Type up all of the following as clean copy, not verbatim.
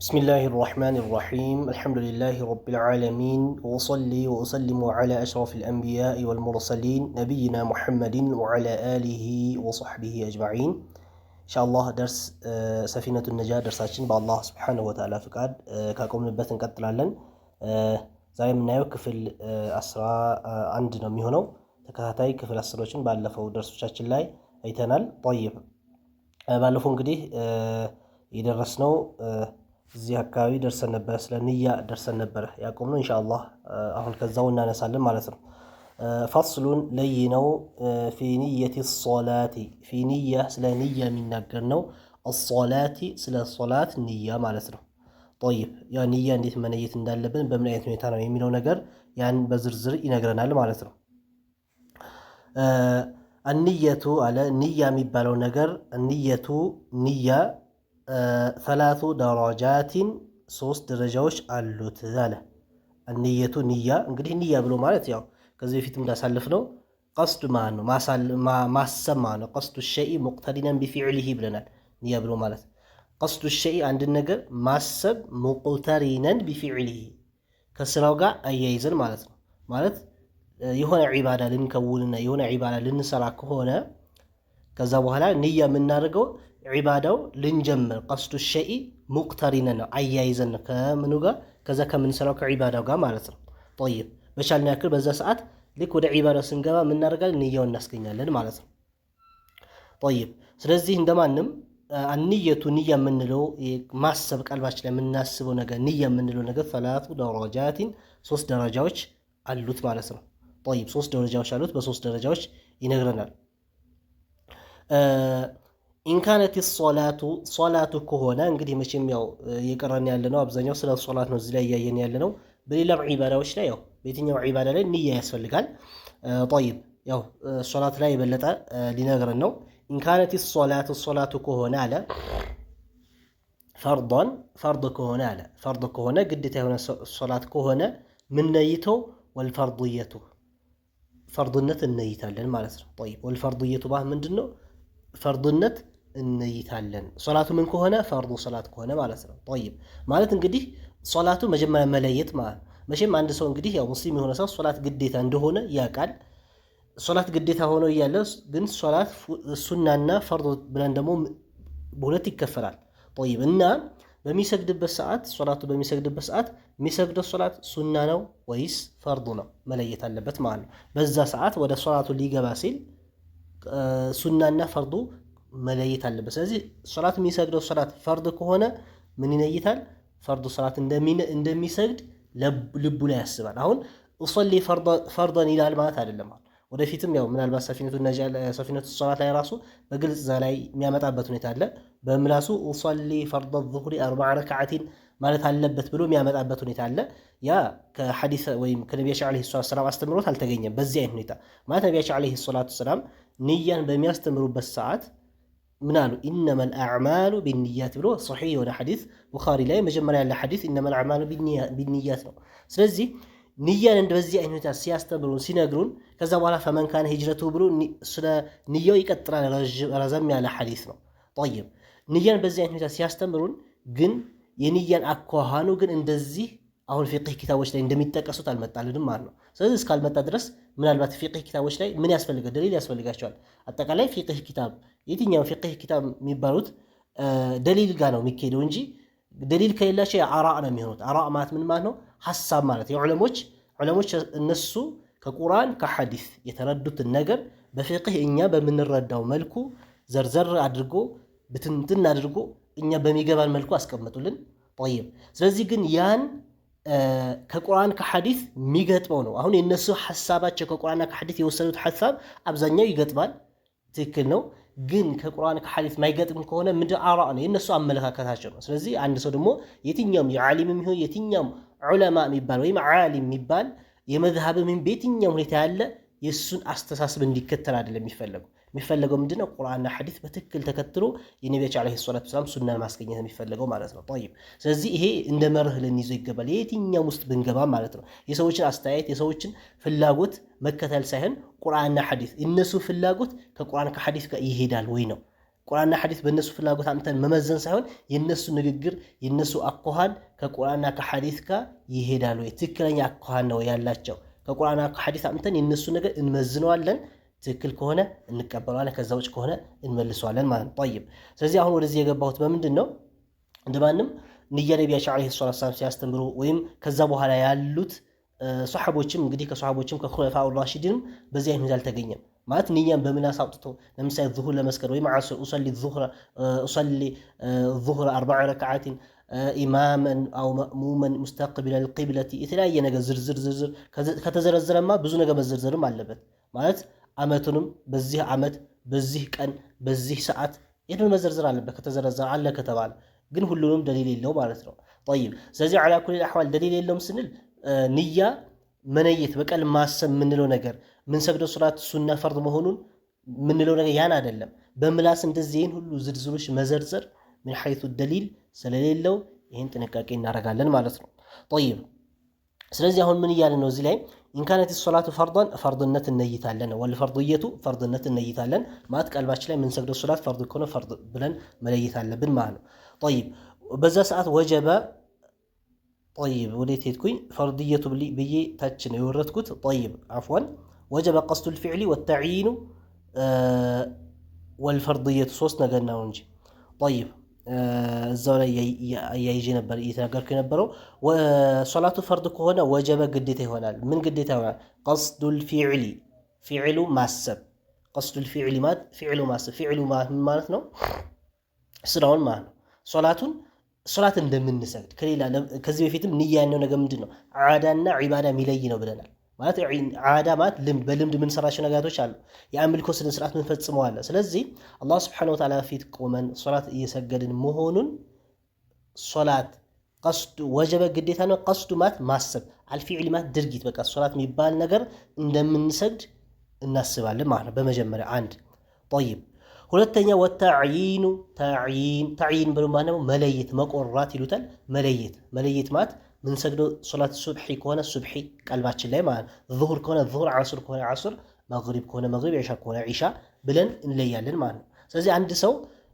بسم الله الرحمن الرحيم الحمد لله رب العالمين وأصلي وأسلم على أشرف الأنبياء والمرسلين نبينا محمد وعلى آله وصحبه أجمعين إن شاء الله درس سفينة النجاة درساتين بالله سبحانه وتعالى فقاد كاكم نبتن قتلالن زي من نايو كفل أسرى عندنا ميهونو تكاتاي كفل أسروشن باللفو درسوشاتين لاي أيتنال طيب باللفو انقديه يدرسنو እዚህ አካባቢ ደርሰን ነበር ስለ ንያ ደርሰን ነበር ያቆምነው ኢንሻአላህ አሁን ከዛው እናነሳለን ማለት ነው ፈስሉን ለይነው في نية الصلاة في نية ስለ ንያ የሚናገር ነው الصلاة ስለ ሶላት ንያ ማለት ነው طيب ያ ንያ እንዴት መነየት እንዳለብን በምን አይነት ሁኔታ ነው የሚለው ነገር ያን በዝርዝር ይነግረናል ማለት ነው النية على ንያ የሚባለው ነገር النية ንያ ثلاث درجات ሶስት ደረጃዎች አሉት አለ النية ንያ እንግዲህ ንያ ብሎ ማለት ያው ከዚህ በፊት እንዳሳለፍነው قصد ማን ነው ማሰብ ማን ነው قصد الشيء مقترنا بفعله ብለናል ንያ ብሎ ማለት قصد الشيء አንድ ነገር ማሰብ مقترنا بفعله ከስራው ጋር አያይዘን ማለት ነው ማለት የሆነ ዒባዳ ልንከውንና የሆነ ዒባዳ ልንሰራ ከሆነ ከዛ በኋላ ንያ የምናደርገው ዒባዳው ልንጀምር قصد الشيء مقترنا ነው አያይዘን ከምኑ ጋር ከዛ ከምንሰራው ከዒባዳው ጋር ማለት ነው طيب በቻልን ያክል በዛ ሰዓት ልክ ወደ ዒባዳው ስንገባ ምን እናደርጋለን ንያውን እናስገኛለን ማለት ነው طيب ስለዚህ እንደማንም አንየቱ ንያ የምንለው ማሰብ ቀልባችን ላይ የምናስበው ነገር ንያ የምንለው ነገር ثلاث درجات ሶስት ደረጃዎች አሉት ማለት ነው طيب ሶስት ደረጃዎች አሉት በሶስት ደረጃዎች ይነግረናል إن كانت الصلاة كهونا እንግዲህ መቼም ያው የቀረን ያለነው አብዛኛው ስለ ሶላት ነው እዚህ ላይ ያያየን ያለነው በሌላም ዒባዳዎች ላይ ያው በየትኛው ዒባዳ ላይ ንያ ያስፈልጋል طيب ያው ሶላት ላይ የበለጠ ሊነግረን ነው إن كانت الصلاة كهونا على فرض كهونا على فرض كهونا ግዴታ የሆነ ሶላት ከሆነ ምን ነይተው والفرضية فرضነት እንይታለን ማለት ነው طيب والفرضية ባህ ምንድነው ፈርድነት እንይታለን ሶላቱ ምን ከሆነ ፈርዱ ሶላት ከሆነ ማለት ነው طيب ማለት እንግዲህ ሶላቱ መጀመሪያ መለየት ማለት መቼም አንድ ሰው እንግዲህ ያው ሙስሊም የሆነ ሰው ሶላት ግዴታ እንደሆነ ያውቃል ሶላት ግዴታ ሆኖ እያለ ግን ሶላት ሱናና ፈርድ ብለን ደግሞ በሁለት ይከፈላል طيب እና በሚሰግድበት ሰዓት ሶላቱ በሚሰግድበት ሰዓት የሚሰግደው ሶላት ሱና ነው ወይስ ፈርድ ነው መለየት አለበት ማለት ነው በዛ ሰዓት ወደ ሶላቱ ሊገባ ሲል ሱናና ፈርዱ መለየት አለበት ስለዚህ ሶላት የሚሰግደው ሶላት ፈርድ ከሆነ ምን ይነይታል ፈርዱ ሶላት እንደሚሰግድ ልቡ ላይ ያስባል አሁን ኡሰሊ ፈርዳን ይላል ማለት አይደለም ወደፊትም ያው ምናልባት ሰፊነቱ ሶላት ላይ ራሱ በግልጽ ላይ የሚያመጣበት ሁኔታ አለ በምላሱ ኡሰሊ ፈርድ الظهر 4 ركعات ማለት አለበት ብሎ የሚያመጣበት ሁኔታ አለ ያ ከሐዲስ ወይም ከነብያችን አለይሂ ሰላም አስተምሮት አልተገኘም በዚህ አይነት ሁኔታ ማለት ነብያችን አለይሂ ሰላም ንያን በሚያስተምሩበት ሰዓት ምን አሉ انما الاعمال بالنيات ብሎ ሶሒህ የሆነ ሐዲስ ቡኻሪ ላይ መጀመሪያ ያለ ሐዲስ انما الاعمال بالنيات ነው ስለዚህ ንያን እንደዚህ አይነት ሁኔታ ሲያስተምሩን ሲነግሩን ከዛ በኋላ فمن كان هجرته ብሎ ስለ ንያው ይቀጥላል ረዘም ያለ ሐዲስ ነው طيب ንያን በዚህ አይነት ሁኔታ ሲያስተምሩን ግን የንያን አኳኋኑ ግን እንደዚህ አሁን ፊቅህ ኪታቦች ላይ እንደሚጠቀሱት አልመጣልንም ማለት ነው ስለዚህ እስካልመጣ ድረስ ምናልባት ፊቅህ ኪታቦች ላይ ምን ያስፈልጋል ደሊል ያስፈልጋቸዋል አጠቃላይ ፊቅህ ኪታብ የትኛው ፊቅህ ኪታብ የሚባሉት ደሊል ጋር ነው የሚካሄደው እንጂ ደሊል ከሌላቸው አራእ ነው የሚሆኑት አራእ ማለት ምን ማለት ነው ሐሳብ ማለት የዑለሞች እነሱ ከቁርአን ከሐዲስ የተረዱትን ነገር በፊቅህ እኛ በምንረዳው መልኩ ዘርዘር አድርጎ ብትንትን አድርጎ እኛ በሚገባን መልኩ አስቀምጡልን طيب ስለዚህ ግን ያን ከቁርአን ከሐዲስ የሚገጥመው ነው አሁን የነሱ ሐሳባቸው ከቁርአንና ከሐዲስ የወሰዱት ሐሳብ አብዛኛው ይገጥማል ትክክል ነው ግን ከቁርአን ከሐዲስ ማይገጥም ከሆነ ምንድን አራእ ነው የነሱ አመለካከታቸው ነው ስለዚህ አንድ ሰው ደግሞ የትኛውም የዓሊምም ይሁን የትኛውም ዑለማ የሚባል ወይም ዓሊም የሚባል የመዝሐብም በየትኛውም ሁኔታ ያለ የሱን አስተሳሰብ እንዲከተል አይደለም የሚፈለገው ምንድነው ቁርአንና ሐዲስ በትክክል ተከትሎ የነብያችን አለይሂ ሰላቱ ሰላም ሱናን ማስገኘት የሚፈልገው ማለት ነው طيب ስለዚህ ይሄ እንደ መርህ ልንይዘው ይገባል የትኛው ውስጥ ብንገባ ማለት ነው የሰዎችን አስተያየት የሰዎችን ፍላጎት መከተል ሳይሆን ቁርአንና ሐዲስ እነሱ ፍላጎት ከቁርአን ከሐዲስ ጋር ይሄዳል ወይ ነው ቁርአንና ሐዲስ በእነሱ ፍላጎት አምተን መመዘን ሳይሆን የነሱ ንግግር የነሱ አኳኋን ከቁርአንና ከሐዲስ ጋር ይሄዳሉ። ትክክለኛ አኳኋን ነው ያላቸው። ከቁርአንና ከሐዲስ አምተን የነሱ ነገር እንመዝነዋለን። ትክክል ከሆነ እንቀበለዋለን፣ ከዛ ውጭ ከሆነ እንመልሰዋለን ማለት ነው። طيب ስለዚህ አሁን ወደዚህ የገባሁት በምንድን ነው? እንደማንም ንያ ነቢያችን ዓለይሂ ሰላቱ ወሰላም ሲያስተምሩ ወይም ከዛ በኋላ ያሉት ሷሐቦችም እንግዲህ ከሷሐቦችም ከኹለፋኡ ራሺዲንም በዚህ አይነት አልተገኘም ማለት ንያን በምን አሳውጥቶ ለምሳሌ ዙሁር ለመስገድ ወይም ዓስር ኡሰሊ ዙሁር 40 ረክዓት ኢማመን አው መእሙመን ሙስተቅቢለ ልቂብለቲ የተለያየ ነገር ዝርዝር ከተዘረዘረማ ብዙ ነገር መዘርዘርም አለበት ማለት ዓመቱንም በዚህ ዓመት በዚህ ቀን በዚህ ሰዓት ይሄን መዘርዘር አለበት። ከተዘረዘረ አለ ከተባለ ግን ሁሉንም ደሊል የለው ማለት ነው። طيب ስለዚህ على كل الاحوال ደሊል የለውም ስንል ንያ መነየት በቀል ማሰብ ምንለው ነገር ምን ሰግደው ሶላት ሱና ፈርድ መሆኑን ምንለው ነገር ያን አይደለም። በምላስ እንደዚህ ሁሉ ዝርዝሮች መዘርዘር من حيث الدليل ስለሌለው ይሄን ጥንቃቄ እናደርጋለን ማለት ነው። طيب ስለዚህ አሁን ምን ይያለ ነው እዚህ ላይ إن كانت الصلاة فرضا فرضነት እንይታለን والفرضية فرضነት እንይታለን ማለት ቀልባችን ላይ ምን ሰግደው ሶላት ፈርድ ከሆነ ፈርድ ብለን መለየት አለብን ማለት ነው። طيب በዛ ሰዓት ወጀበ طيب وديت هتكوين فرضية بيي تاتشن يورتكوت طيب عفوا وجب قصد الفعل والتعيين والفرضية صوص نقلنا ونجي طيب الزولة يجي نبر يتنقر كنبرو وصلاة فرض هنا وجب قديته هنا من قديته هنا قصد الفعل فعل ماسب قصد الفعل مات فعل ماسب فعل ما مالتنا سرعون معنا ሶላት እንደምንሰግድ ከሌላ ከዚህ በፊትም ንያ ያለው ነገር ምንድነው? ዓዳና ዒባዳ ሚለይ ነው ብለናል። ማለት ዓዳ ማለት በልምድ ምን ሰራቸው ነገራቶች አሉ። የአምልኮ ስነ ስርዓት ምን ፈጽመው አለ። ስለዚህ አላህ Subhanahu Wa Ta'ala ፊት ቆመን ሶላት እየሰገድን መሆኑን ሶላት ቀስዱ ወጀበ ግዴታ ነው። ቀስዱ ማለት ማሰብ አልፊዕል ማለት ድርጊት በቃ ሶላት የሚባል ነገር እንደምንሰግድ እናስባለን ማለት ነው። በመጀመሪያ አንድ طيب ሁለተኛ ወተዕይኑ ተዕይን ብሎ ማለት መለየት መቆራት ይሉታል። መለየት ማለት ምን ሰግደው ሶላት ሱብሒ ከሆነ ሱብሒ ቀልባችን ላይ ማለት ዙሁር ከሆነ ዙሁር ዓስር ከሆነ ዓስር መግሪብ ከሆነ መግሪብ ዒሻ ከሆነ ዒሻ ብለን እንለያለን ማለት ነው። ስለዚህ አንድ ሰው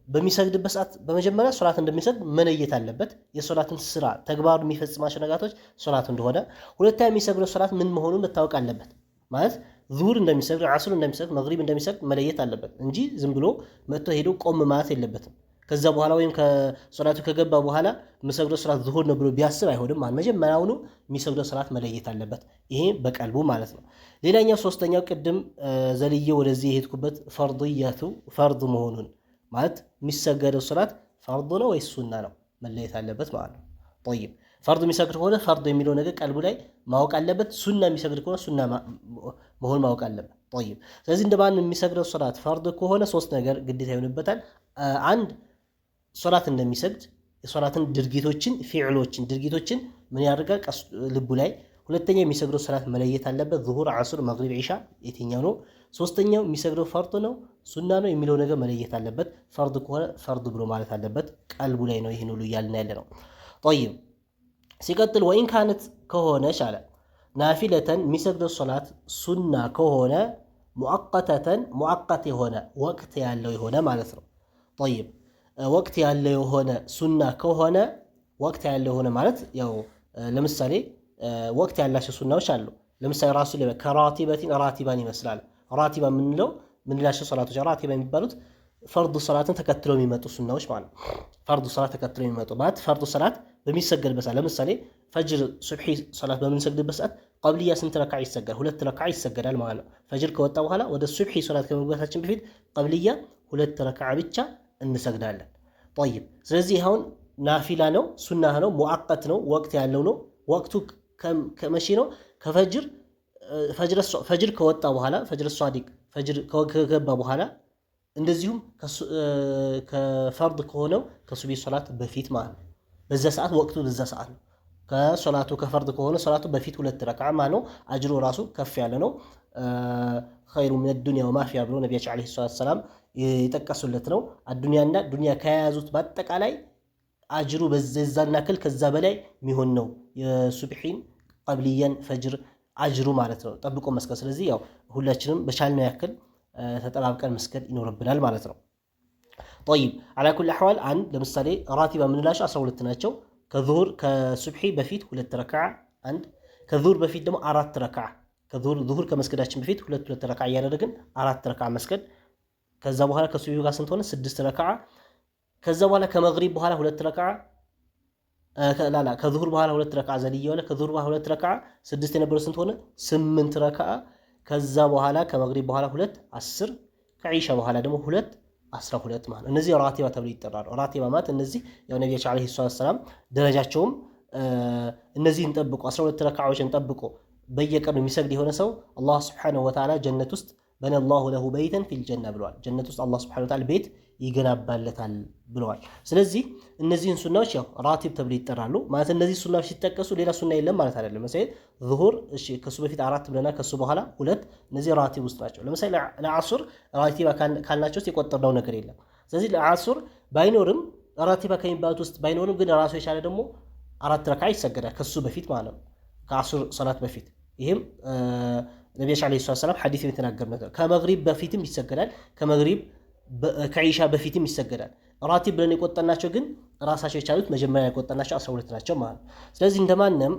በሚሰግድበት ሰዓት በመጀመሪያ ሶላት እንደሚሰግድ መለየት አለበት። የሶላትን ስራ ተግባሩ የሚፈጽማቸው ነገራቶች ሶላት እንደሆነ፣ ሁለተኛ የሚሰግደው ሶላት ምን መሆኑን መታወቅ አለበት ማለት ዙሁር እንደሚሰግድ ዓስር እንደሚሰግድ መግሪብ እንደሚሰግድ መለየት አለበት እንጂ ዝም ብሎ መጥቶ ሄዶ ቆም ማለት የለበትም። ከዛ በኋላ ወይም ከሶላቱ ከገባ በኋላ የሚሰግደው ሶላት ዙሁር ነው ብሎ ቢያስብ አይሆንም ማለት መጀመሪያውኑ የሚሰግደው ሶላት መለየት አለበት። ይሄ በቀልቡ ማለት ነው። ሌላኛው ሶስተኛው ቅድም ዘልዬ ወደዚህ የሄድኩበት ፈርድያቱ ፈርድ መሆኑን ማለት የሚሰገደው ሶላት ፈርድ ነው ወይስ ሱና ነው መለየት አለበት ማለት ነው። طيب ፈርድ የሚሰግድ ከሆነ ፈርድ የሚለው ነገር ቀልቡ ላይ ማወቅ አለበት። ሱና የሚሰግድ ከሆነ ሱና መሆን ማወቅ አለበት። طيب ስለዚህ እንደማን የሚሰግደው ሶላት ፈርድ ከሆነ ሶስት ነገር ግዴታ ይሆንበታል። አንድ ሶላት እንደሚሰግድ የሶላትን ድርጊቶችን ፊዕሎችን ድርጊቶችን ምን ያደርጋል ልቡ ላይ። ሁለተኛ የሚሰግደው ሶላት መለየት አለበት። ዙሁር፣ ዓስር፣ መግሪብ፣ ዒሻ የትኛው ነው። ሶስተኛው የሚሰግደው ፈርድ ነው ሱና ነው የሚለው ነገር መለየት አለበት። ፈርድ ከሆነ ፈርድ ብሎ ማለት አለበት። ቀልቡ ላይ ነው ይሄን ሁሉ እያልን ያለ ነው። طيب ሲቀጥል ወይን ካነት ከሆነች አለ ናፊለተን የሚሰግደው ሶላት ሱና ከሆነ ሙአቀተተን ሙአቀት የሆነ ወቅት ያለው የሆነ ማለት ነው። طيب ወቅት ያለው የሆነ ሱና ከሆነ ወቅት ያለው የሆነ ማለት ያው ለምሳሌ ወቅት ያላቸው ሱናዎች አሉ። ለምሳሌ ራሱ ላይ ከራቲበቲን ራቲባን ይመስላል። ራቲባ ምንላቸው ሶላቶች ራቲባ የሚባሉት ፈርዱ ሶላትን ተከትለው የሚመጡ ሱናዎች ማለት ነው። ፈርዱ ሶላት ተከትለው የሚመጡ ማለት ፈርዱ ሶላት በሚሰገድበት ሰዓት ለምሳሌ ፈጅር ሱብሒ ሶላት በምንሰግድበት ሰዓት ቀብልያ ስንት ረካዓ ይሰገዳል? 2 ረካዓ ይሰገዳል ማለት ነው። ፈጅር ከወጣ በኋላ ወደ ሱብሒ ሶላት ከመግባታችን በፊት ቀብልያ 2 ረካዓ ብቻ እንሰግዳለን። طيب ስለዚህ አሁን ናፊላ ነው ሱና ነው ሙአቀት ነው ወቅት ያለው ነው። ወቅቱ ከመቼ ነው? ከፈጅር ፈጅር ከወጣ በኋላ ፈጅር ሷዲቅ ፈጅር ከገባ በኋላ እንደዚሁም ከፈርድ ከሆነው ከሱቢ ሶላት በፊት ማለት ነው። በዛ ሰዓት ወቅቱ በዛ ሰዓት ነው። ከሶላቱ ከፈርድ ከሆነ ሶላቱ በፊት 2 ረካዓ ማለት ነው። አጅሩ ራሱ ከፍ ያለ ነው። ኸይሩ ሚነ ዱንያ ወማ ፊሃ ብሎ ነቢያችን ዓለይሂ ሰላቱ ወሰላም የጠቀሱለት ነው። አዱንያና ዱንያ ከያዙት በአጠቃላይ አጅሩ በዛና ከዛ በላይ የሚሆን ነው። የሱብሒን ቀብልያን ፈጅር አጅሩ ማለት ነው ጠብቆ መስገድ። ስለዚህ ያው ሁላችንም በቻልነው ያክል ተጠባብቀን መስገድ ይኖርብናል ማለት ነው። ጠይብ አላ ኩል አሕዋል አንድ ለምሳሌ ራቲባ የምንላቸው 12 ናቸው። ከዙሁር ከሱብሒ በፊት 2 ረክዓ አንድ፣ ከዙሁር በፊት ደግሞ 4 ረክዓ፣ ከዙሁር ከመስገዳችን በፊት 2 ረክዓ እያደረግን 4 ረክዓ መስገድ። ከዛ በኋላ ከሱብሒ ጋር ስንት ሆነ? 6 ረክዓ። ከዛ በኋላ ከመግሪብ በኋላ 2 ረክዓ ከዙሁር በኋላ 2 ረክዓ ዘልዬ ዋለ። ከዙሁር በኋላ 2 ረክዓ 6 የነበረው ስንት ሆነ? 8 ረክዓ። ከዛ በኋላ ከመግሪብ በኋላ 2 10፣ ከዒሻ በኋላ ደግሞ 2 12 ማለት ነው። እነዚህ ራቲባ ተብሎ ይጠራሉ። ራቲባ ማለት እነዚህ ያው ነብያችን አለይሂ ሰላም ደረጃቸውም እነዚህን ጠብቆ 12 ረክዓዎችን ጠብቆ በየቀኑ የሚሰግድ የሆነ ሰው አላህ ሱብሓነሁ ወተዓላ ጀነት ውስጥ በነላሁ ለሁ በይተን ፊል ጀና ብለዋል። ጀነት ውስጥ አላህ ሱብሓነሁ ወተዓላ ቤት ይገነባለታል ብለዋል። ስለዚህ እነዚህን ሱናዎች ያው ራቲብ ተብሎ ይጠራሉ ማለት። እነዚህ ሱናዎች ሲጠቀሱ ሌላ ሱና የለም ማለት አይደለም። ለምሳሌ ዙሁር እሺ፣ ከሱ በፊት 4 ብለና ከሱ በኋላ 2፣ እነዚህ ራቲብ ውስጥ ናቸው። ለምሳሌ ለዓሱር ራቲባ ካልናቸው ውስጥ የቆጠርነው ነገር የለም። ስለዚህ ለዓሱር ባይኖርም ራቲባ ከሚባሉት ውስጥ ባይኖርም ግን ራሱ የቻለ ደግሞ 4 ረክዓ ይሰገዳል ከሱ በፊት ማለት ነው፣ ከዓሱር ሶላት በፊት። ይህም ነብያችን አለይሂ ሰላም ሐዲስ የተናገሩት ነገር። ከመግሪብ በፊትም ይሰገዳል፣ ከመግሪብ ከዒሻ በፊትም ይሰገዳል። ራቲብ ብለን የቆጠርናቸው ግን ራሳቸው የቻሉት መጀመሪያ የቆጠርናቸው 12 ናቸው ማለት ነው። ስለዚህ እንደማንም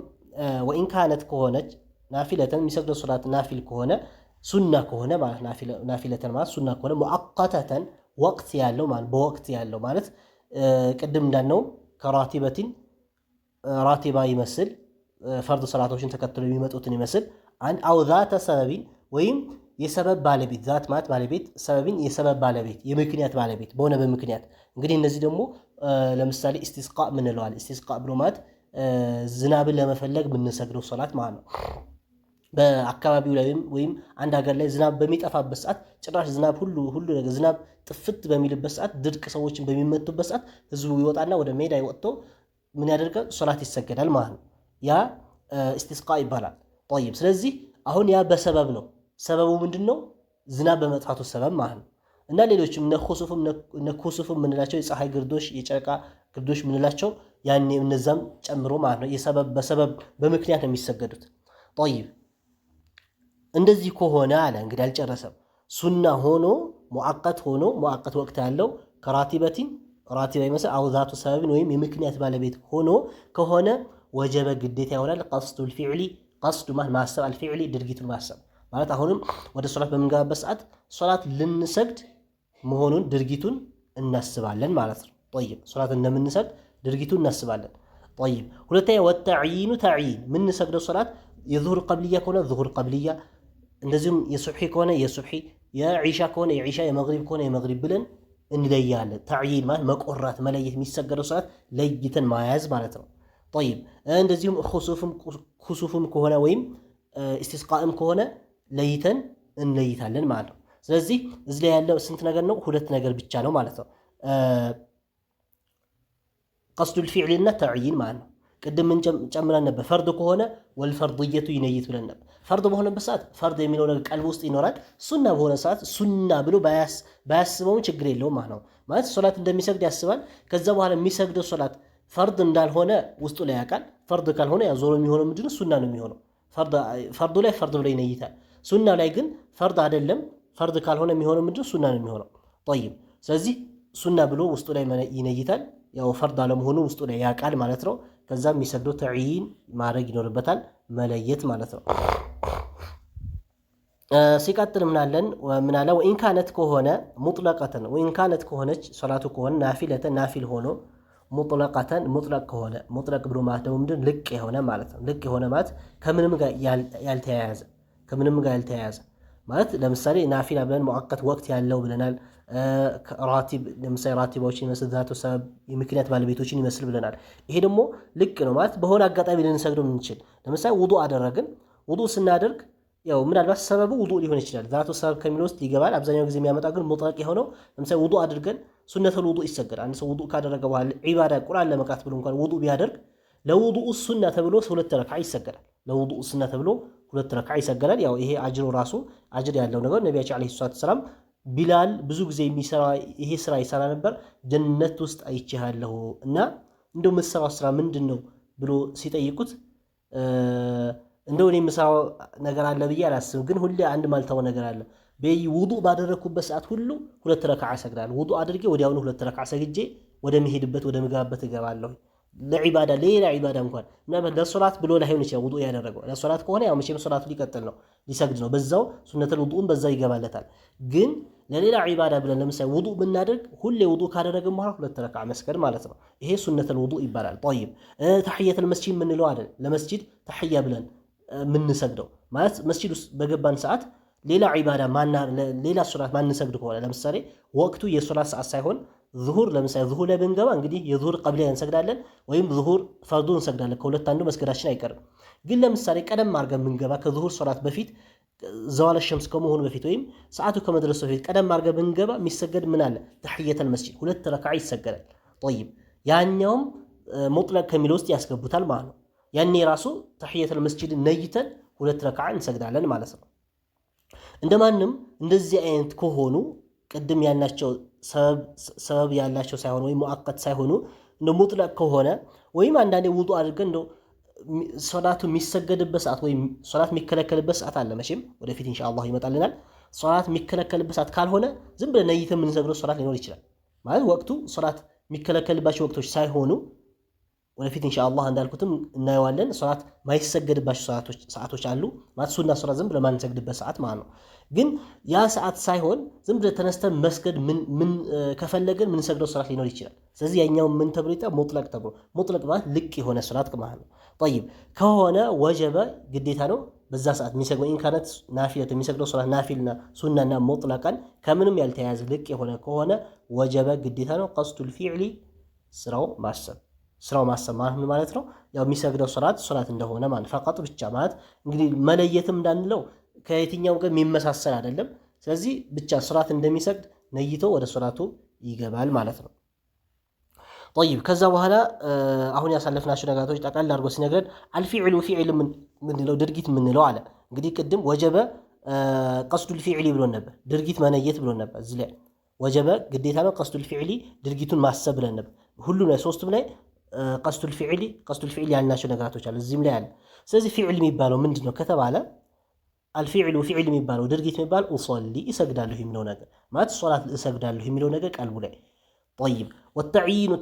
ወኢን ካነት ከሆነች ናፊለተን የሚሰግደው ሶላት ናፊል ከሆነ ሱና ከሆነ ማለት ናፊለተን ማለት ሱና ከሆነ ሙአቀተተን ወቅት ያለው ማለት በወቅት ያለው ማለት ቅድም እንዳልነው ከራቲበቲን ራቲባ ይመስል ፈርድ ሰላቶችን ተከትሎ የሚመጡትን ይመስል አንድ አው ዛተ ሰበቢን ወይም የሰበብ ባለቤት ዛት ማለት ባለቤት ሰበቢን የሰበብ ባለቤት የምክንያት ባለቤት በሆነ በምክንያት እንግዲህ እነዚህ ደግሞ ለምሳሌ ኢስቲስቃ ምን እንለዋለን? ኢስቲስቃ ብሎ ማለት ዝናብን ለመፈለግ የምንሰግደው ሶላት ማለት ነው። በአካባቢው ላይ ወይም አንድ ሀገር ላይ ዝናብ በሚጠፋበት ሰዓት ጭራሽ ዝናብ ሁሉ ነገር ዝናብ ጥፍት በሚልበት ሰዓት ድርቅ ሰዎችን በሚመቱበት ሰዓት ህዝቡ ይወጣና ወደ ሜዳ ወጥቶ ምን ያደርጋል? ሶላት ይሰገዳል ማለት ነው። ያ ኢስቲስቃ ይባላል። ጠይብ ስለዚህ አሁን ያ በሰበብ ነው። ሰበቡ ምንድነው? ዝናብ በመጥፋቱ ሰበብ ማለት ነው። እና ሌሎችም እነ ኩሱፍም ምንላቸው የፀሐይ ግርዶሽ የጨረቃ ግርዶሽ ምንላቸው ያኔ እነዛም ጨምሮ ማለት ነው። የሰበብ በሰበብ በምክንያት ነው የሚሰገዱት። ጠይብ እንደዚህ ከሆነ አለ እንግዲህ አልጨረሰም። ሱና ሆኖ ሙአቀት ወቅት ያለው ከራቲበቲን ራቲባ ይመስል አውዛቱ ሰበብን ወይም የምክንያት ባለቤት ሆኖ ከሆነ ወጀበ ግዴታ ይሆናል። ቀስዱል ፊዕሊ ቀስዱ ማሰብ አልፊዕሊ ድርጊቱን ማሰብ ማለት አሁንም ወደ ሶላት በምንገባበት ሰዓት ሶላት ልንሰግድ መሆኑን ድርጊቱን እናስባለን ማለት ነው። ጠይብ ሶላት እንደምንሰግድ ድርጊቱን እናስባለን። ጠይብ ሁለተኛ ወተዕይኑ ተዕይን የምንሰግደው ሶላት የዙሁር ቀብልያ ከሆነ ዙሁር ቀብልያ፣ እንደዚሁም የሱብሒ ከሆነ የሱብሒ፣ የዒሻ ከሆነ የዒሻ፣ የመግሪብ ከሆነ የመግሪብ ብለን እንለያለን። ተዕይን ማለት መቆራት መለየት፣ የሚሰገደው ሶላት ለይተን ማያዝ ማለት ነው። ጠይብ እንደዚሁም ኩሱፍም ከሆነ ወይም ኢስቲስቃእም ከሆነ ለይተን እንለይታለን ማለት ነው። ስለዚህ እዚህ ላይ ያለው ስንት ነገር ነው? 2 ነገር ብቻ ነው ማለት ነው። ቀስዱል ፊዕልና ተዕይን ማለት ነው። ቅድም ምን ጨምረን ነበር? ፈርድ ከሆነ ወልፈርድየቱ ይነይት ብለን ነበር። ፈርድ በሆነበት ሰዓት ፈርድ የሚለው ነገር ቀልብ ውስጥ ይኖራል። ሱና በሆነ ሰዓት ሱና ብሎ ባያስበውም ችግር የለውም ማለት ነው። ማለት ሶላት እንደሚሰግድ ያስባል። ከዛ በኋላ የሚሰግደው ሶላት ፈርድ እንዳልሆነ ውስጡ ላይ ያውቃል። ፈርድ ካልሆነ ያ ዞሮ የሚሆነው ምንድነው? ሱና ነው የሚሆነው። ፈርዱ ላይ ፈርድ ብሎ ይነይታል። ሱና ላይ ግን ፈርድ አይደለም። ፈርድ ካልሆነ የሚሆነው ምንድነው? ሱና ነው የሚሆነው። ጠይብ ስለዚህ ሱና ብሎ ውስጡ ላይ ይነይታል። ያው ፈርድ አለመሆኑ ውስጡ ላይ ያውቃል ማለት ነው። ከዛ የሚሰግደው ተዕይን ማድረግ ይኖርበታል፣ መለየት ማለት ነው። ሲቀጥል ምናለ ወኢን ካነት ከሆነ ሙጥለቀተን ወኢን ካነት ከሆነች ሶላቱ ከሆነ ናፊለተን ናፊል ሆኖ ሙጥለቀተን ሙጥለቅ ከሆነ ሙጥለቅ ብሎ ማለት ደግሞ ምንድን ልቅ የሆነ ማለት ነው። ልቅ የሆነ ማለት ከምንም ጋር ያልተያያዘ ማለት ለምሳሌ ናፊላ ብለን ሙአቀት ወቅት ያለው ብለናል። ራቲብ ለምሳሌ ራቲባዎችን ይመስል ዛቱ ሰበብ የምክንያት ባለቤቶችን ይመስል ብለናል። ይሄ ደግሞ ልቅ ነው ማለት በሆነ አጋጣሚ ልንሰግደው እንችል። ለምሳሌ ውዱእ አደረግን። ውዱእ ስናደርግ ያው ምናልባት ሰበቡ ውዱእ ሊሆን ይችላል። ዛቱ ሰበብ ከሚለው ውስጥ ይገባል። አብዛኛው ጊዜ የሚያመጣው ግን ሙጥለቅ የሆነው ለምሳሌ ውዱእ አድርገን ሱነቱል ውዱእ ይሰገዳል። አንድ ሰው ውዱእ ካደረገ በኋላ ዒባዳ ቁርአን ለመቅራት ብሎ እንኳን ውዱእ ቢያደርግ ለውዱእ ሱና ተብሎ 2 ረክዓ ይሰገዳል። ለውዱእ ሱና ተብሎ 2 ረክዓ ይሰገዳል። ያው ይሄ አጅሩ ራሱ አጅር ያለው ነገር ነብያችን አለይሂ ሰላም ቢላል ብዙ ጊዜ የሚሰራ ይሄ ስራ ይሰራ ነበር። ጀነት ውስጥ አይቼሃለሁ እና እንደው የምትሰራው ስራ ምንድን ነው ብሎ ሲጠይቁት እንደው እኔ የምሰራው ነገር አለ ብዬ አላስብም፣ ግን ሁሌ አንድ ማልተው ነገር አለ። በውዱእ ባደረኩበት ሰዓት ሁሉ ሁለት ረክዓ ሰግዳለሁ። ውዱእ አድርጌ ወዲያውኑ ሁለት ረክዓ ሰግጄ ወደ መሄድበት ወደ ምገባበት እገባለሁ። ለዒባዳ ሌላ ዒባዳ እንኳን ምናምን ለሶላት ብሎ ላይሆን ይችላል ውዱእ ያደረገው። ለሶላት ከሆነ ያው መቼም ሶላቱ ሊቀጥል ነው ሊሰግድ ነው፣ በዛው ሱነተል ውዱእን በዛው ይገባለታል። ግን ለሌላ ዒባዳ ብለን ለምሳሌ ውዱእ ብናደርግ ሁሌ ውዱእ ካደረግን በኋላ ሁለት ረክዓ መስገድ ማለት ነው። ይሄ ሱነተል ውዱእ ይባላል። ጠይብ ተሕየተል መስጂድ የምንለው አይደል? ለመስጂድ ተሕያ ብለን የምንሰግደው ማለት መስጂድ ውስጥ በገባን ሰዓት ሌላ ዒባዳ ሌላ ሶላት ማንሰግድ ከሆነ ለምሳሌ ወቅቱ የሶላት ሰዓት ሳይሆን ዙሁር ለምሳሌ ዙሁር ላይ ብንገባ እንግዲህ የዙሁር ቀብሊያ እንሰግዳለን ወይም ዙሁር ፈርዱን እንሰግዳለን። ከሁለት አንዱ መስገዳችን አይቀርም። ግን ለምሳሌ ቀደም አድርገን ብንገባ ከዙሁር ሶላት በፊት ዘዋለ ሸምስ ከመሆኑ በፊት ወይም ሰዓቱ ከመድረሱ በፊት ቀደም አድርገን ብንገባ የሚሰገድ ምን አለ? ተሕየተል መስጂድ ሁለት ረክዓ ይሰገዳል። ጠይብ ያኛውም ሙጥለቅ ከሚለው ውስጥ ያስገቡታል ማለት ነው። ያኔ ራሱ ተሕየተል መስጂድ ነይተን ሁለት ረክዓ እንሰግዳለን ማለት ነው። እንደማንም እንደዚህ አይነት ከሆኑ ቅድም ያልናቸው ሰበብ ያላቸው ሳይሆኑ ወይም ሙአቀት ሳይሆኑ እንደ ሙጥለቅ ከሆነ ወይም አንዳንዴ ውዱእ አድርገን እንደ ሶላቱ የሚሰገድበት ሰዓት ወይም ሶላት የሚከለከልበት ሰዓት አለ። መቼም ወደፊት ኢንሻአላህ ይመጣልናል። ሶላት የሚከለከልበት ሰዓት ካልሆነ ዝም ብለን ነይተን የምንሰግደው ሶላት ሊኖር ይችላል። ማለት ወቅቱ ሶላት የሚከለከልባቸው ወቅቶች ሳይሆኑ ወደፊት ኢንሻአላህ እንዳልኩትም እናየዋለን። ሶላት ማይሰገድባቸው ሰዓቶች አሉ። ማለት ሱና ሶላት ዝም ብለን ማንሰግድበት ሰዓት ማለት ነው። ግን ያ ሰዓት ሳይሆን ዝም ብለን ተነስተን መስገድ ምን ከፈለገን ምን ሰግደው ሶላት ሊኖር ይችላል። ስለዚህ ያኛው ምን ተብሎ ይጣ ሙጥለቅ ተብሎ ሙጥለቅ ማለት ልቅ የሆነ ሶላት ማለት ነው። طيب ከሆነ ወጀበ ግዴታ ነው በዛ ሰዓት የሚሰግደው ኢንካነት ናፊለት የሚሰግደው ሶላት ናፊልና ሱናና ሙጥለቀን ከምንም ያልተያያዘ ልቅ የሆነ ከሆነ ወጀበ ግዴታ ነው ቀስዱል ፊዕሊ ስራው ማሰብ ማለት ነው። ያው የሚሰግደው ሶላት እንደሆነ ማለት ፈቃጥ ብቻ ማለት እንግዲህ መለየትም እንዳንለው ከየትኛው ጋር የሚመሳሰል አይደለም። ስለዚህ ብቻ ሶላት እንደሚሰግድ ነይቶ ወደ ሶላቱ ይገባል ማለት ነው። طيب ከዛ በኋላ አሁን ያሳለፍናቸው ነገራቶች ጠቅላላ አድርጎ ሲነግረን አልፊዕሉ ፊዕል ምንለው ድርጊት ምንለው አለ። እንግዲህ ቅድም ወጀበ ቀስዱል ፊዕሊ ብሎን ነበር፣ ድርጊት መነየት ብሎን ነበር። እዚህ ላይ ወጀበ ግዴታ ነው፣ ቀስዱል ፊዕሊ ድርጊቱን ማሰብ ብለን ነበር። ሁሉም ላይ ሶስቱም ላይ ቀስዱል ፊዕሊ ያልናቸው ነገራቶች አሉ፣ እዚህም ላይ አለ። ስለዚህ ፊዕል የሚባለው ምንድነው ከተባለ አልፊዕሉ ፊዕል የሚባለው ድርጊት የሚባል ኡሰሊ እሰግዳለሁ የሚለው ነገር ማለት ሶላት እሰግዳለሁ የሚለው ነገር ቀልቡ ላይ طيب والتعيين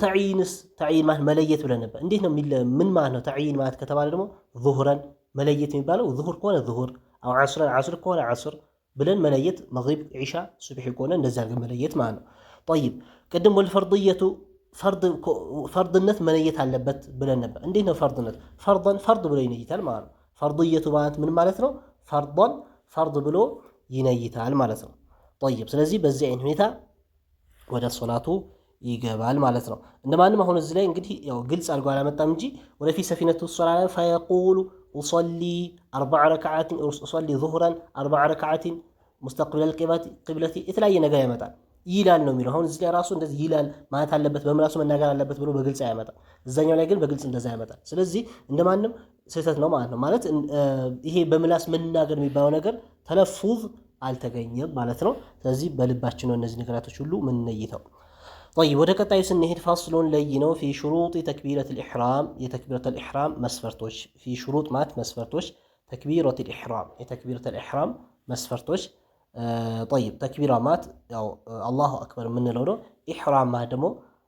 تعيين ማለት መለየት ብለን ነበር። እንዴት ነው ምን ማለት ነው تعيين ማለት ከተባለ ደግሞ ዙሁረን መለየት የሚባለው ዙሁር ከሆነ ዙሁር አው ዓስር ከሆነ ዓስር ብለን መለየት መግሪብ ዒሻ ሱብሒ ከሆነ እንደዛ አድርገን መለየት ማለት ነው። طيب ቅድም ወልፈርድየቱ ፈርድነት መለየት አለበት ብለን ነበር። እንዴት ነው ፈርድነት? ፈርድ ብሎ ይነይታል ማለት ነው። ፈርድየቱ ማለት ምን ማለት ነው? ፈርድ ብሎ ይነይታል ማለት ነው። طيب ስለዚህ በዚህ አይነት ሁኔታ ወደ ሶላቱ ይገባል ማለት ነው። እንደማንም አሁን እዚህ ላይ እንግዲህ ያው ግልጽ አድርጎ አላመጣም እንጂ ወደፊት ሰፊነቱ ሶላላ ፈየቁሉ ኡሰሊ 4 ረክዓት ኡሰሊ ዙህራን 4 ረክዓት ሙስተቅቢለል ቂብለቲ የተለያየ ነገር ያመጣል ይላል ነው የሚለው። አሁን እዚህ ላይ ራሱ እንደዚህ ይላል ማለት አለበት በምላሱ መናገር አለበት ብሎ በግልጽ አያመጣም። እዛኛው ላይ ግን በግልጽ እንደዛ ያመጣል። ስለዚህ እንደማንም ስህተት ነው ማለት ነው። ማለት ይሄ በምላስ መናገር የሚባለው ነገር ተለፉዝ አልተገኘም ማለት ነው። ስለዚህ በልባችን ነው እነዚህ ነገራቶች ሁሉ ምን ነይተው طيب ወደ ቀጣዩ ስንሄድ ፋስሉን ለይ ነው في شروط تكبيرة الإحرام የተክቢረተ الإحرام መስፈርቶች في شروط ማለት መስፈርቶች ተክቢረተ الإحرام የተክቢረተ الإحرام መስፈርቶች طيب ተክቢራ ማለት ያው አላሁ አክበር የምንለው ነው። ኢሕራም ማለት ደግሞ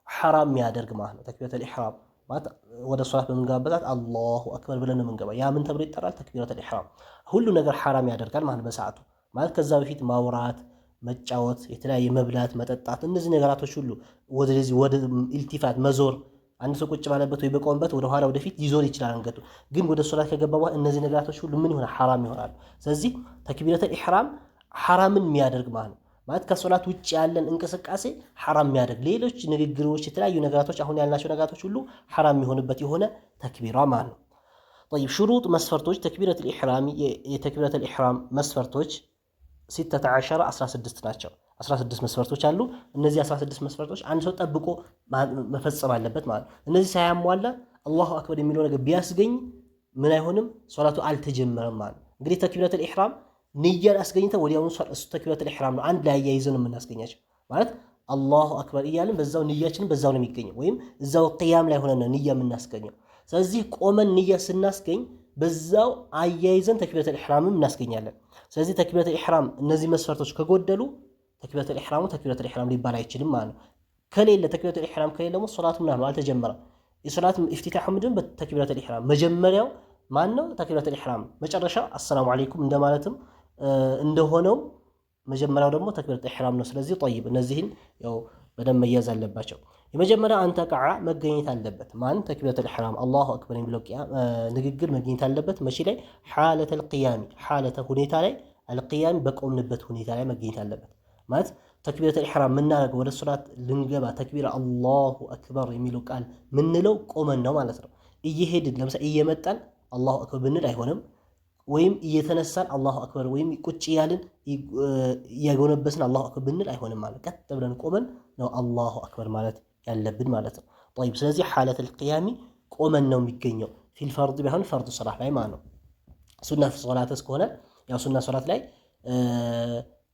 ሐራም የሚያደርግ ማለት ነው። ተክቢረተ الإحرام ማለት ወደ ሶላት በምንገባበት አላሁ አክበር ብለን ነው የምንገባው። ያ ምን ተብሎ ይጠራል? ተክቢረተ الإحرام ሁሉ ነገር ሐራም ያደርጋል ማለት በሰዓቱ ማለት ከዛ በፊት ማውራት፣ መጫወት፣ የተለያየ መብላት፣ መጠጣት እነዚህ ነገራቶች ሁሉ ወደዚህ ወደ ኢልቲፋት መዞር አንድ ሰው ቁጭ ባለበት ወይ በቆምበት ወደ ኋላ ወደፊት ሊዞር ይችላል አንገቱ። ግን ወደ ሶላት ከገባ በኋላ እነዚህ ነገራቶች ሁሉ ምን ይሆናል? ሐራም ይሆናሉ። ስለዚህ ተክቢረተል ኢሕራም ሐራምን የሚያደርግ ማለት ከሶላት ውጭ ያለን እንቅስቃሴ ሐራም የሚያደርግ ሌሎች ንግግሮች፣ የተለያዩ ነገራቶች አሁን ያልናቸው ነገራቶች ሁሉ ሐራም የሚሆንበት የሆነ ተክቢራ ማለት ነው። طيب شروط መስፈርቶች ተክቢረተል ኢሕራም የተክቢረተል ኢሕራም መስፈርቶች 16 ናቸው። 16 መስፈርቶች አሉ። እነዚህ 16 መስፈርቶች አንድ ሰው ጠብቆ መፈጸም አለበት ማለት ነው። እነዚህ ሳያሟላ አላሁ አክበር የሚለው ነገር ቢያስገኝ ምን አይሆንም? ሶላቱ አልተጀመረም ማለት ነው። እንግዲህ ተክቢረተል ኢሕራም ንያን አስገኝተን ወዲያውኑ እሱ ተክቢረተል ኢሕራም ነው አንድ ላይ አያይዘን የምናስገኛቸው ማለት አላሁ አክበር እያልን በዛው ንያችንን በዛው ነው የሚገኘው፣ ወይም እዛው ቅያም ላይ ሆነን ንያ የምናስገኘው። ስለዚህ ቆመን ንያ ስናስገኝ በዛው አያይዘን ተክቢረተል ኢሕራምም እናስገኛለን። ስለዚህ ተክቢረቱል ኢሕራም እነዚህ መስፈርቶች ከጎደሉ ተክቢረቱል ኢሕራም ሊባል አይችልም ማለት ነው። ከሌለ ተክቢረቱል ኢሕራም ከሌለ ደግሞ ሶላቱ ምናምን አልተጀመረም። የሶላት ኢፍቲታህ ምንድን በተክቢረቱል ኢሕራም መጀመሪያው ማን ነው? ተክቢረቱል ኢሕራም መጨረሻ አሰላሙ አለይኩም እንደማለትም እንደሆነው መጀመሪያው ደግሞ ተክቢረቱል ኢሕራም ነው። ስለዚህ ጠይብ እነዚህን ያው በደንብ መያዝ አለባቸው። የመጀመሪያ አንተ ቀዓ መገኘት አለበት። ማን ተክቢረቱል ኢሕራም አላሁ አክበር የሚለው ንግግር መገኘት አለበት። መቼ ላይ? ሓለተል ቂያሚ ሓለተ ሁኔታ ላይ አልቂያሚ በቆምንበት ሁኔታ ላይ መገኘት አለበት። ማለት ተክቢረቱል ኢሕራም የምናደርገው ወደ ሶላት ልንገባ ተክቢራ አላሁ አክበር የሚለው ቃል ምንለው ቆመን ነው ማለት ነው። እየሄድን ለምሳሌ እየመጣን አላሁ አክበር ብንል አይሆንም። ወይም እየተነሳን አላሁ አክበር ወይም ቁጭ እያልን እያጎነበስን አላሁ አክበር ብንል አይሆንም ማለት ቀጥ ብለን ቆመን ነው አላሁ አክበር ማለት ያለብን ማለት ነው። ጠይብ ስለዚህ ሓለተል ቂያሚ ቆመን ነው የሚገኘው። ፊል ፈርድ ቢሆን ፈርድ ሶላት ላይ ማለት ነው። ሱና ሶላት እስከሆነ ያው ሱና ሶላት ላይ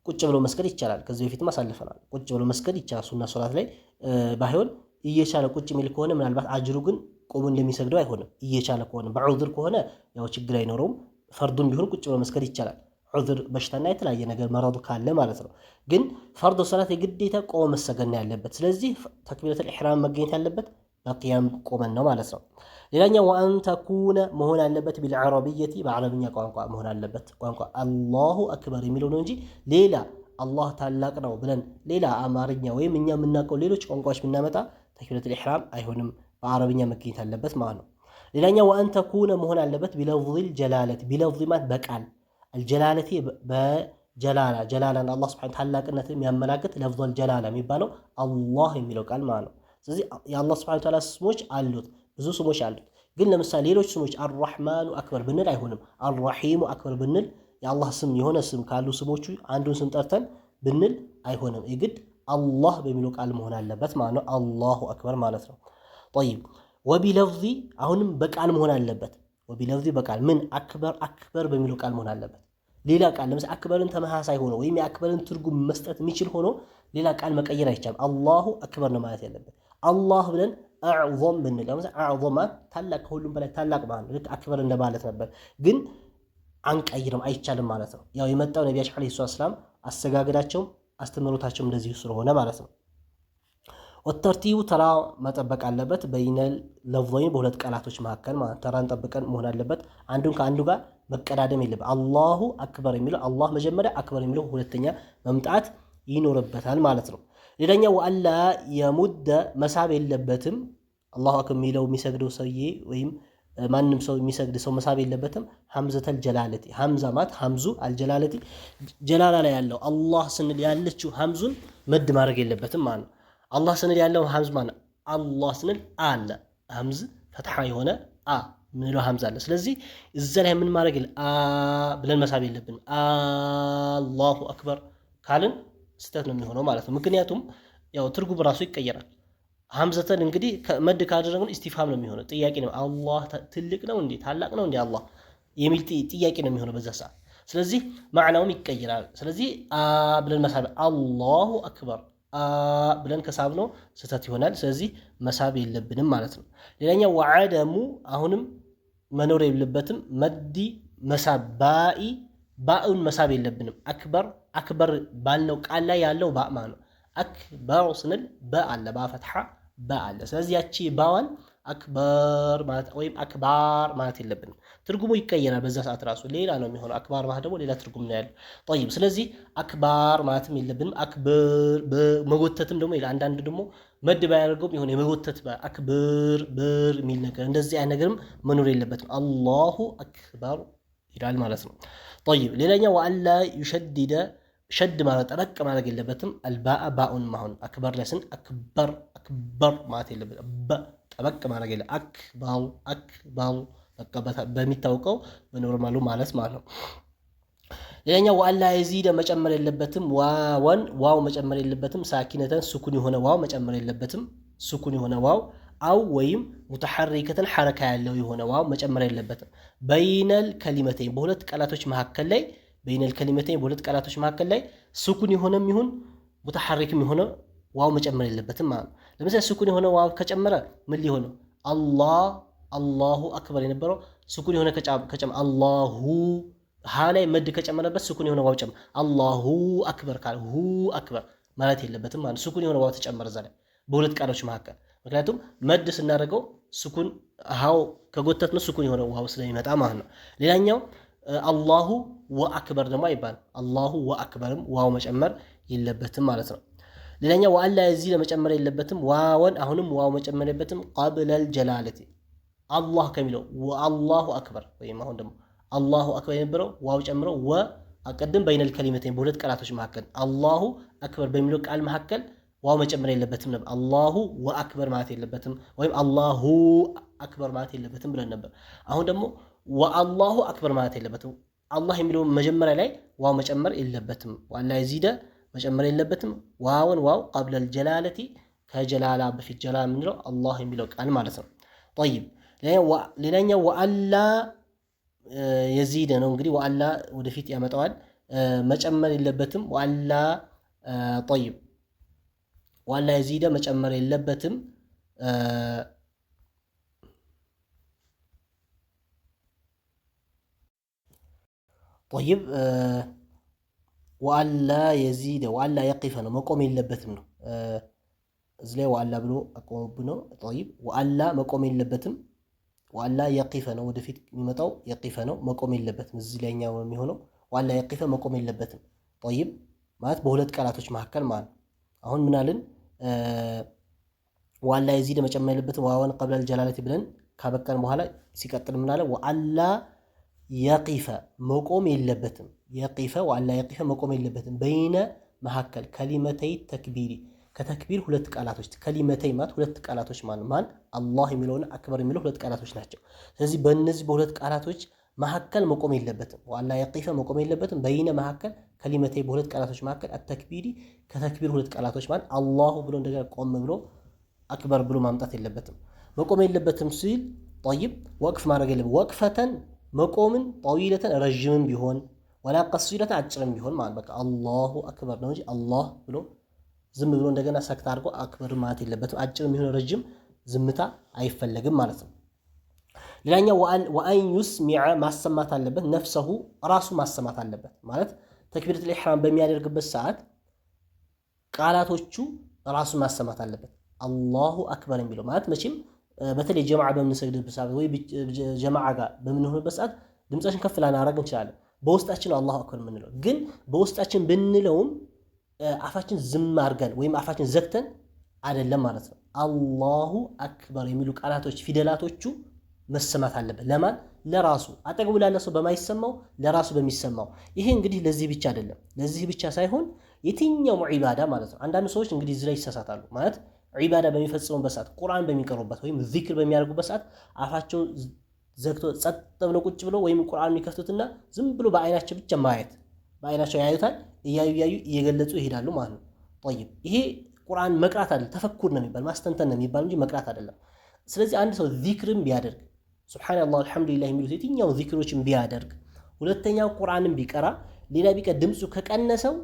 ቁጭ ብሎ መስገድ ይቻላል። ከዚህ በፊትም አሳልፈናል። ቁጭ ብሎ መስገድ ይቻላል ሱና ሶላት ላይ ባይሆን እየቻለ ቁጭ የሚል ከሆነ ምናልባት አጅሩ ግን ቆሞ እንደሚሰግደው አይሆንም። እየቻለ ከሆነ በዑዝር ከሆነ ያው ችግር አይኖረውም። ፈርዱን ቢሆን ቁጭ ብሎ መስገድ ይቻላል። ዑዝር በሽታና የተለያየ ነገር መረዱ ካለ ማለት ነው። ግን ፈርድ ሶላት የግዴታ ቆሞ መሰገድ ነው ያለበት። ስለዚህ ተክቢረቱል ኢሕራም መገኘት ያለበት በቂያም ቆመን ነው ማለት ነው። ሌላኛው ወአን ተኩነ መሆን አለበት ቢልዓረቢየቲ በዓረብኛ ቋንቋ መሆን አለበት። ቋንቋ አላሁ አክበር የሚለው ነው እንጂ ሌላ አላህ ታላቅ ነው ብለን ሌላ አማርኛ ወይም እኛ የምናውቀው ሌሎች ቋንቋዎች ብናመጣ ተክቢረቱል ኢሕራም አይሆንም። በዓረብኛ መገኘት አለበት ማለት ነው። ሌላኛው ወአን ተኩነ መሆን አለበት ቢለፍዚል ጀላለቲ ቢለፍዚ ማለት በቃል አልጀላለቲ በጀላላ ጀላላን አላህ ሱብሓነሁ ታላቅነት የሚያመላክት ለፍዘል ጀላላ የሚባለው አላህ የሚለው ቃል ማለት ነው። ስለዚህ የአላህ ሱብሓነሁ ወተዓላ ስሞች አሉት፣ ብዙ ስሞች አሉት። ግን ለምሳሌ ሌሎች ስሞች አርራሕማኑ አክበር ብንል አይሆንም። አርራሒሙ አክበር ብንል የአላህ ስም የሆነ ስም ካሉ ስሞቹ አንዱን ስም ጠርተን ብንል አይሆንም። የግድ አላህ በሚለው ቃል መሆን አለበት ማለት ነው። አላሁ አክበር ማለት ነው። ጠይብ ወቢለፍዚ አሁንም በቃል መሆን አለበት። ወቢለፍዚ በቃል ምን አክበር አክበር በሚለው ቃል መሆን አለበት። ሌላ ቃል ለምሳሌ አክበርን ተመሳሳይ ሆኖ ወይም የአክበርን ትርጉም መስጠት የሚችል ሆኖ ሌላ ቃል መቀየር አይቻልም። አላሁ አክበር ነው ማለት ያለበት። አላህ ብለን አዕዞም ብንል ለምሳሌ አዕዞም ታላቅ ከሁሉም በላይ ታላቅ ማለት ልክ አክበር እንደማለት ነበር። ግን አንቀይርም አይቻልም ማለት ነው። ያው የመጣው ነቢያችን ዓለይሂ ሰላም አሰጋገዳቸውም አስተምህሮታቸውም እንደዚሁ ስለሆነ ማለት ነው። ወተርቲቡ ተራ መጠበቅ አለበት። በይነል ለፍዘይን በሁለት ቃላቶች መካከል ማለት ተራን ጠብቀን መሆን አለበት። አንዱን ከአንዱ ጋር መቀዳደም የለበት። አላሁ አክበር የሚለው አላህ መጀመሪያ አክበር የሚለው ሁለተኛ መምጣት ይኖርበታል ማለት ነው። ሌላኛው ወአላ የሙደ መሳብ የለበትም። አላሁ አክበር የሚለው የሚሰግደው ሰውዬ ወይም ማንም ሰው የሚሰግድ ሰው መሳብ የለበትም። ሐምዘተል ጀላለቲ ሐምዛ ማለት ሐምዙ አልጀላለቲ ጀላላ ላይ ያለው አላህ ስንል ያለችው ሐምዙን መድ ማድረግ የለበትም ማለት ነው። አላህ ስንል ያለው ሐምዝ ማለት አላህ ስንል አለ ሐምዝ ፈትሐ የሆነ አ ምንለው ሐምዝ አለ። ስለዚህ እዛ ላይ ምን ማድረግ የለ ብለን መሳብ የለብንም። አላሁ አክበር ካልን ስተት ነው የሚሆነው ማለት ነው። ምክንያቱም ያው ትርጉም ራሱ ይቀየራል። ሐምዘተን እንግዲህ መድ ካደረግን ኢስቲፍሃም ነው የሚሆነው፣ ጥያቄ ነው። አላህ ትልቅ ነው እንዴ ታላቅ ነው እንዴ አላህ የሚል ጥያቄ ነው የሚሆነው በዛ ሰዓት። ስለዚህ ማዕናውም ይቀየራል። ስለዚህ ብለን መሳብ አላሁ አክበር ብለን ከሳብነው ስህተት ይሆናል። ስለዚህ መሳብ የለብንም ማለት ነው። ሌላኛው ወዐደሙ አሁንም መኖር የለበትም መዲ መሳብ ባኡን መሳብ የለብንም። አክበር ባልነው ቃል ላይ ያለው ባ ማለት ነው። አክበር ስንል በ አለ ባ ፈትሐ በ አለ። ስለዚህ ያቺ ባዋን አክበር ማለት ወይም አክባር ማለት የለብንም። ትርጉሙ ይቀየራል በዛ ሰዓት ራሱ ሌላ ነው የሚሆነው። አክባር ማለት ደግሞ ሌላ ትርጉም ነው ያለው። ጠይብ ስለዚህ አክባር ማለትም የለብንም። አክብር መጎተትም ደግሞ ይላል። አንዳንድ ደግሞ መድ ባያደርገውም የሆነ የመጎተት አክብር ብር የሚል ነገር እንደዚህ አይነት ነገርም መኖር የለበትም። አላሁ አክበር ይላል ማለት ነው። ጠይብ ሌላኛው ወአላ ዩሸድደ ሸድ ማለት ጠበቅ ማድረግ የለበትም። አልባአ ባኡን ማሁን አክበር ላይ ስን አክበር ማለት የለበትም። ጠበቅ ማድረግ የለ አክባሩ በቃ በሚታወቀው በኖርማሉ ማለት ነው። ሌላኛው ወአላ የዚደ መጨመር የለበትም። ዋው መጨመር የለበትም። ሳኪነተን ሱኩን የሆነ ዋው መጨመር የለበትም። ሱኩን የሆነ ዋው አው ወይም ሙተሐሪከተን ሐረካ ያለው የሆነ ዋው መጨመር የለበትም። በይነል ከሊመተይን በሁለት ቃላቶች መካከል ላይ በሁለት ቃላቶች መካከል ላይ ሱኩን የሆነም ይሁን ሙተሐሪክም የሆነ ዋው መጨመር የለበትም ማለት ነው። ለምሳሌ ሱኩን የሆነ ዋው ከጨመረ ምን ሊሆነው አላሁ አክበር የነበረው ሱኩን የሆነ ከጨመረ አላሁ ሃ ላይ መድ ከጨመረበት ስኩን የሆነ ዋው ጨመረ። አላሁ አክበር ካለ ሁ አክበር ማለት የለበትም ማለት ስኩን የሆነ ዋው ተጨመረ እዛ ላይ በሁለት ቃሎች መካከል። ምክንያቱም መድ ስናደርገው ስኩን ሃው ከጎተት ነው ስኩን የሆነ ዋው ስለሚመጣ ማለት ነው። ሌላኛው አላሁ ወአክበር ደግሞ አይባልም። አላሁ ወአክበርም ዋው መጨመር የለበትም ማለት ነው። ሌላኛው ወአላ የዚህ ለመጨመር የለበትም ዋውን አሁንም ዋው መጨመር የለበትም ቀብለል ጀላለቲ አላህ ከሚለው ወአላሁ አክበር ወይም አሁን ደግሞ አላሁ አክበር የነበረው ዋው ጨምረው ወአቀድም በይነል ከሊመተይን በሁለት ቃላቶች መካከል አላሁ አክበር በሚለው ቃል መካከል ዋው መጨመር የለበትም ነበር። አላሁ ወአክበር ማለት የለበትም ወይም አላሁ አክበር ማለት የለበትም ብለን ነበር። አሁን ደግሞ ወአላሁ አክበር ማለት የለበትም። አላህ የሚለው መጀመሪያ ላይ ዋው መጨመር የለበትም። ዋላ የዚደ መጨመር የለበትም። ዋውን ዋው ቀብለል ጀላለቲ ከጀላላ በፊት ጀላላ የምንለው አላህ የሚለው ቃል ማለት ነው። ጠይብ ሌላኛው ወአላ የዚደ ነው። እንግዲህ ወአላ ወደፊት ያመጣዋል። መጨመር የለበትም ወአላ ጠይብ ወአላ የዚደ መጨመር የለበትም። ጠይብ ወአላ የዚደ ወአላ የቂፈ ነው መቆም የለበትም ነው። እዚህ ላይ ወአላ ብሎ አቆመብ ነው። ጠይብ ወአላ መቆም የለበትም። ወአላ የቂፈ ነው ወደፊት የሚመጣው የቂፈ ነው መቆም የለበትም። እዚህ ላይኛው የሚሆነው ወአላ የቂፈ መቆም የለበትም። ጠይብ ማለት በሁለት ቃላቶች መካከል ማለት አሁን ምን አልን? ወአላ የዚደ መጨመር የለበትም ዋወን ቀብለል ጀላለቲ ብለን ካበቃን በኋላ ሲቀጥል ምን አለ? ወአላ የቂፈ መቆም የለበትም። የቂፈ ወአላ የቂፈ መቆም የለበትም። በይነ መካከል ከሊመተይ ተክቢሪ ከተክቢር ሁለት ቃላቶች ከሊመተይ ማለት ሁለት ቃላቶች ማለት አላህ የሚለውና አክበር የሚለው ሁለት ቃላቶች ናቸው። ስለዚህ በእነዚህ በሁለት ቃላቶች መካከል መቆም የለበትም። ወአላ የቂፈ መቆም የለበትም። በይነ መካከል ከሊመተይ በሁለት ቃላቶች መካከል አተክቢሪ ከተክቢር ሁለት ቃላቶች ማለት አላሁ ብሎ እንደገና ቆም ብሎ አክበር ብሎ ማምጣት የለበትም። መቆም የለበትም ሲል ጠይብ ወቅፍ ማድረግ የለበትም። ወቅፈተን መቆምን ጠዊለተን ረዥምም ቢሆን ወላ ቀሲደተን አጭርም ቢሆን ማለት በቃ አላሁ አክበር ነው እንጂ አላህ ብሎ ዝም ብሎ እንደገና ሰክታ አድርጎ አክበር ማለት የለበትም። አጭርም ቢሆን ረጅም ዝምታ አይፈለግም ማለት ነው። ሌላኛው ወአን ዩስሚዐ ማሰማት አለበት። ነፍሰሁ ራሱ ማሰማት አለበት ማለት ተክቢረቱል ኢሕራም በሚያደርግበት ሰዓት ቃላቶቹ ራሱ ማሰማት አለበት። አላሁ አክበር የሚለው ማለት መቼም በተለይ ጀማዓ በምንሰግድበት ሰዓት ወይ ጀማዓ ጋር በምንሆንበት ሰዓት ድምጻችን ከፍ ላናደርግ እንችላለን። በውስጣችን ነው አላሁ አክበር የምንለው። ግን በውስጣችን ብንለውም አፋችን ዝም አድርገን ወይም አፋችን ዘግተን አይደለም ማለት ነው። አላሁ አክበር የሚሉ ቃላቶች ፊደላቶቹ መሰማት አለበት። ለማን? ለራሱ አጠገቡ ላለ ሰው በማይሰማው ለራሱ በሚሰማው። ይሄ እንግዲህ ለዚህ ብቻ አይደለም። ለዚህ ብቻ ሳይሆን የትኛውም ዒባዳ ማለት ነው። አንዳንድ ሰዎች እንግዲህ እዚህ ላይ ይሳሳታሉ ማለት ዒባዳ በሚፈጽሙበት ሰዓት ቁርአን በሚቀሩበት ወይም ዚክር በሚያደርጉበት ሰዓት አፋቸው ዘግቶ ጸጥ ብለው ቁጭ ብለው ወይም ቁርአን የሚከፍቱትና ዝም ብሎ በአይናቸው ብቻ ማየት በአይናቸው ያዩታል እያዩ እየገለጹ ይሄዳሉ ማለት ነው። ጠይብ ይሄ ቁርአን መቅራት አይደለም ተፈኩር ነው የሚባል ማስተንተን ነው የሚባል እንጂ መቅራት አይደለም። ስለዚህ አንድ ሰው ዚክርን ቢያደርግ ሱብሃንአላህ አልሐምዱሊላህ የሚሉት የትኛው ዚክሮችን ቢያደርግ ሁለተኛው ቁርአንን ቢቀራ ሌላ ቢቀር ድምፁ ከቀነሰው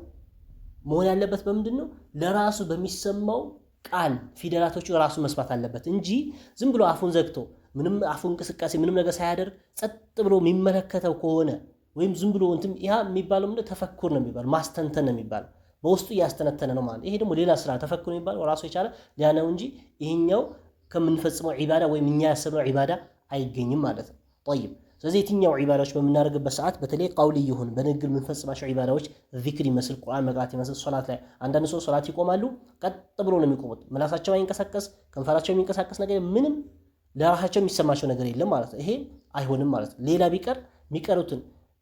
መሆን ያለበት በምንድን ነው? ለራሱ በሚሰማው ቃል ፊደላቶቹ ራሱ መስማት አለበት እንጂ ዝም ብሎ አፉን ዘግቶ ምንም አፉ እንቅስቃሴ ምንም ነገር ሳያደርግ ጸጥ ብሎ የሚመለከተው ከሆነ ወይም ዝም ብሎ እንትን ያ የሚባለው ምንድነው? ተፈኩር ነው የሚባለው ማስተንተን ነው የሚባለው። በውስጡ እያስተነተነ ነው ማለት። ይሄ ደግሞ ሌላ ስራ ተፈኩር የሚባለው ራሱ የቻለ ያ ነው እንጂ ይሄኛው ከምንፈጽመው ዒባዳ ወይም እኛ ያሰብነው ዒባዳ አይገኝም ማለት ነው። ጠይብ ስለዚህ የትኛው ዒባዳዎች በምናደርግበት ሰዓት በተለይ ቀውሊ ይሁን በንግግር የምንፈጽማቸው ዒባዳዎች ዚክር ይመስል ቁርአን መቅራት ይመስል ሶላት ላይ አንዳንድ ሰው ሶላት ይቆማሉ፣ ቀጥ ብሎ ነው የሚቆሙት። ምላሳቸው አይንቀሳቀስ፣ ከንፈራቸው የሚንቀሳቀስ ነገር ምንም ለራሳቸው የሚሰማቸው ነገር የለም ማለት ነው። ይሄ አይሆንም ማለት ነው። ሌላ ቢቀር የሚቀሩትን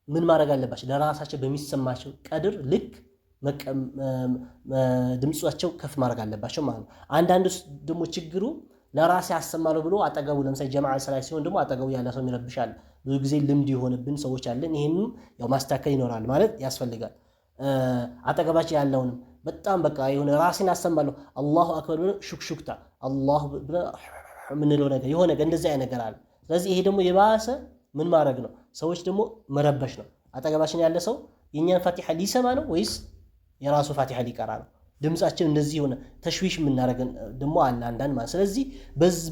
ምን ማድረግ አለባቸው? ለራሳቸው በሚሰማቸው ቀድር ልክ ድምጿቸው ከፍ ማድረግ አለባቸው ማለት ነው። አንዳንዱ ደግሞ ችግሩ ለራሴ አሰማለሁ ብሎ አጠገቡ ለምሳሌ ጀማዓ ሰላት ሲሆን ደግሞ አጠገቡ ያለ ሰው ይረብሻል። ብዙ ጊዜ ልምድ የሆነብን ሰዎች አለን። ይሄንን ያው ማስተካከል ይኖራል ማለት ያስፈልጋል። አጠገባቸው ያለውንም በጣም በቃ የሆነ ራሴን አሰማለሁ አላሁ አክበር ብሎ ሹክሹክታ አላሁ ምንለው ነገር የሆነ ነገር እንደዚህ አይነት ነገር አለ። ስለዚህ ይሄ ደግሞ የባሰ ምን ማድረግ ነው? ሰዎች ደግሞ መረበሽ ነው። አጠገባችን ያለ ሰው የኛን ፋቲሐ ሊሰማ ነው ወይስ የራሱ ፋቲሐ ሊቀራ ነው? ድምጻችን እንደዚህ ሆነ ተሽዊሽ የምናደርገን ደግሞ አለ አንዳንድ ማለት። ስለዚህ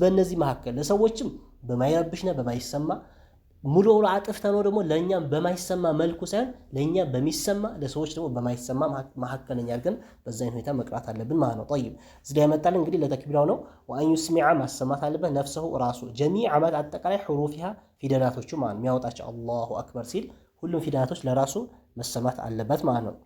በእነዚህ መካከል ለሰዎችም በማይረብሽና በማይሰማ ሙሉ አጥፍተነው ደግሞ ለእኛም በማይሰማ መልኩ ሳይሆን ለእኛ በሚሰማ ለሰዎች ደግሞ በማይሰማ መካከለኛ አድርገን በዛ አይነት ሁኔታ መቅራት አለብን ማለት ነው። ጠይብ እዚህ ላይ ያመጣልን እንግዲህ ለተክቢራው ነው። ወአን ዩስሚዐ ማሰማት አለበት ነፍሰሁ ራሱ ጀሚዐ ማለት አጠቃላይ ሑሩፊሃ ፊደላቶቹ ማለት የሚያወጣቸው አላሁ አክበር ሲል ሁሉም ፊደላቶች ለራሱ መሰማት አለበት ማለት ነው።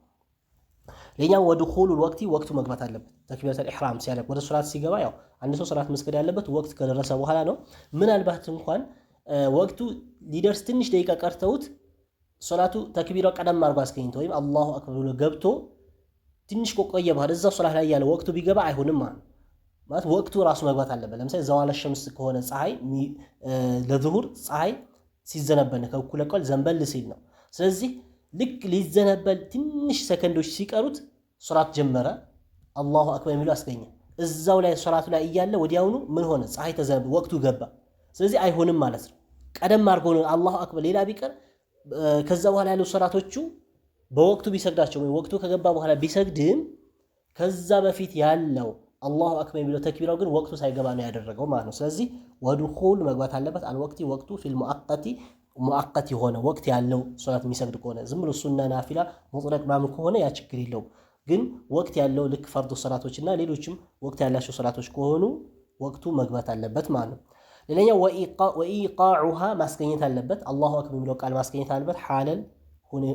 ለኛም ወድኹሉል ወቅቲ ወቅቱ መግባት አለበት። ተክቢረተል ኢሕራም ሲያደርግ ወደ ሶላት ሲገባ ያው አንድ ሰው ሶላት መስገድ ያለበት ወቅት ከደረሰ በኋላ ነው። ምናልባት እንኳን ወቅቱ ሊደርስ ትንሽ ደቂቃ ቀርተውት ሶላቱ ተክቢራው ቀደም አድርጎ አስገኝቶ ወይም አላሁ አክበር ብሎ ገብቶ ትንሽ ቆየ በኋላ እዛው ሶላት ላይ ያለ ወቅቱ ቢገባ አይሆንም ማለት ወቅቱ ራሱ መግባት አለበት። ለምሳሌ ዘዋለ ሸምስ ከሆነ ፀሐይ ለዙሁር ፀሐይ ሲዘነበል ከእኩለ ቀን ዘንበል ሲል ነው። ስለዚህ ልክ ሊዘነበል ትንሽ ሰከንዶች ሲቀሩት ሶላት ጀመረ፣ አላሁ አክበር የሚለው አስገኘ። እዛው ላይ ሶላቱ ላይ እያለ ወዲያውኑ ምን ሆነ? ፀሐይ ተዘነበለ፣ ወቅቱ ገባ። ስለዚህ አይሆንም ማለት ነው። ቀደም አድርጎ ነው አላሁ አክበር ሌላ ቢቀር ከዛ በኋላ ያሉ ሶላቶቹ በወቅቱ ቢሰግዳቸው ወይ ወቅቱ ከገባ በኋላ ቢሰግድም ከዛ በፊት ያለው አላሁ አክበር የሚለው ተክቢራው ግን ወቅቱ ሳይገባ ነው ያደረገው ማለት ነው። ስለዚህ ወድኹል መግባት አለበት። አልወቅቲ ወቅቱ ፊል ሙአቀቲ ሙአቀት የሆነ ወቅት ያለው ሶላት የሚሰግድ ከሆነ ዝም ብሎ ሱና ናፊላ ሙጥለቅ ምናምን ከሆነ ያ ችግር የለውም። ግን ወቅት ያለው ልክ ፈርዱ ሶላቶችና ሌሎችም ወቅት ያላቸው ሶላቶች ከሆኑ ወቅቱ መግባት አለበት ማለት ነው። ሌላኛው ወኢቃዑሃ ማስገኘት አለበት። አላሁ አክበር የሚለው ቃል ማስገኘት አለበት። ሐለል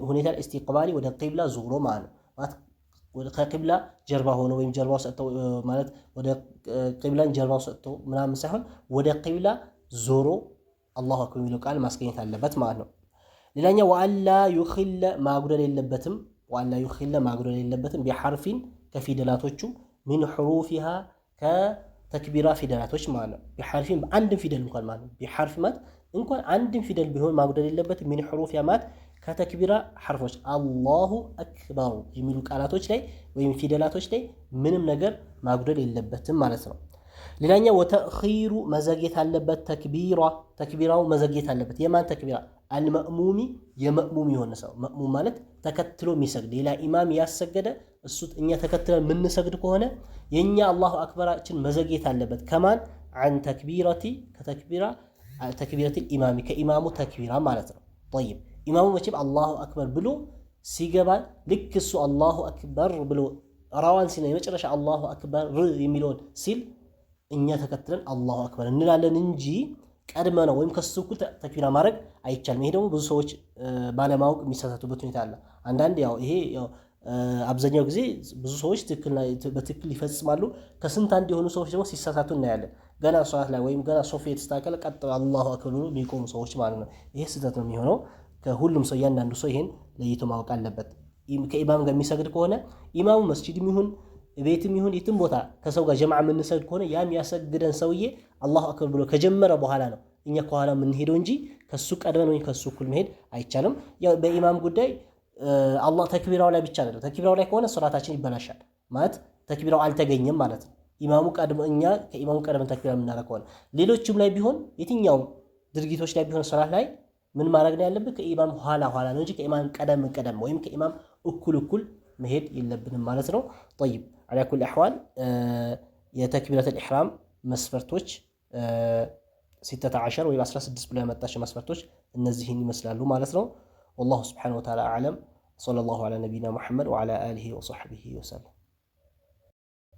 ሁኔታ ኢስቲቅባሊ ወደ ቂብላ ዙሮ ማለት ነው። ከቂብላ ጀርባ ሆኖ ወይም ጀርባው ሰጥተው ማለት ወደ ቂብላን ጀርባው ሰጥተው ምናምን ሳይሆን ወደ ቂብላ ዞሮ አላሁ አክበር የሚለው ቃል ማስገኘት አለበት ማለት ነው። ሌላኛው ወአላ ዩኺለ ማጉደል የለበትም። ወአላ ዩኺለ ማጉደል የለበትም ቢሐርፊን ከፊደላቶቹ ሚን ሑሩፊሃ ከተክቢራ ፊደላቶች ማለት ነው። ቢሐርፊን በአንድም ፊደል እንኳን ማለት ነው። ቢሐርፍ ማለት እንኳን አንድም ፊደል ቢሆን ማጉደል የለበትም። ሚን ሑሩፊሃ ማለት ከተክቢራ ሐርፎች አላሁ አክበር የሚሉ ቃላቶች ላይ ወይም ፊደላቶች ላይ ምንም ነገር ማጉደል የለበትም ማለት ነው። ሌላኛው ወተእኺሩ መዘግየት አለበት። ተክቢራው መዘግየት አለበት። የማን ተክቢራ? አልመእሙሚ የመእሙም የሆነ ሰው መእሙም ማለት ተከትሎ የሚሰግድ ሌላ ኢማም ያሰገደ እሱ እኛ ተከትለን የምንሰግድ ከሆነ የኛ አላሁ አክበራችን መዘግየት አለበት። ከማን አን ተክቢረቲ ተክቢረቲ ኢማሚ ከኢማሙ ተክቢራ ማለት ነው። ጠይብ ኢማሙ መቼም አላሁ አክበር ብሎ ሲገባ ልክ እሱ አላሁ አክበር ብሎ ራዋን ሲል የመጨረሻ አላሁ አክበር የሚለውን ሲል እኛ ተከትለን አላሁ አክበር እንላለን እንጂ ቀድመ ነው ወይም ከሱ እኩል ተክቢራ ማድረግ አይቻልም። ይሄ ደግሞ ብዙ ሰዎች ባለማወቅ የሚሳሳቱበት ሁኔታ አለ። አንዳንድ ያው ይሄ አብዛኛው ጊዜ ብዙ ሰዎች በትክክል ይፈጽማሉ። ከስንት አንድ የሆኑ ሰዎች ደግሞ ሲሳሳቱ እናያለን። ገና ሶላት ላይ ወይም ገና ሶፍ የተስተካከለ ቀጥ አላሁ አክበር ብሎ የሚቆሙ ሰዎች ማለት ነው። ይሄ ስህተት ነው የሚሆነው። ከሁሉም ሰው እያንዳንዱ ሰው ይሄን ለይቶ ማወቅ አለበት። ከኢማም ጋር የሚሰግድ ከሆነ ኢማሙ መስጂድም ይሁን ቤትም ይሁን የትም ቦታ ከሰው ጋር ጀማዓ የምንሰግድ ከሆነ ያም ያሰግደን ሰውዬ አላሁ አክበር ብሎ ከጀመረ በኋላ ነው እኛ ከኋላ የምንሄደው እንጂ ከሱ ቀድመን ወይም ከሱ እኩል መሄድ አይቻልም። ያው በኢማም ጉዳይ አላህ ተክቢራው ላይ ብቻ አይደለም። ተክቢራው ላይ ከሆነ ሶላታችን ይበላሻል ማለት ተክቢራው አልተገኘም ማለት ነው። ኢማሙ ቀድሞ እኛ ከኢማሙ ቀድመን ተክቢራ የምናደርግ ከሆነ ሌሎችም ላይ ቢሆን የትኛውም ድርጊቶች ላይ ቢሆን ሶላት ላይ ምን ማድረግ ነው ያለብን? ከኢማም ኋላ ነው እንጂ ከኢማም ቀደም ወይም ከኢማም እኩል መሄድ የለብንም ማለት ነው። ጠይብ አላ ኩል አሕዋል የተክቢረተል ኢሕራም መስፈርቶች 16 ወይም 16 ብሎ ያመጣቸው መስፈርቶች እነዚህን ይመስላሉ ማለት ነው። ወላሁ ስብሓነሁ ወተዓላ አዕለም። ወሰለላሁ ዐላ ነቢይና ሙሐመድ ወዐላ አሊሂ ወሰሕቢሂ ወሰለም።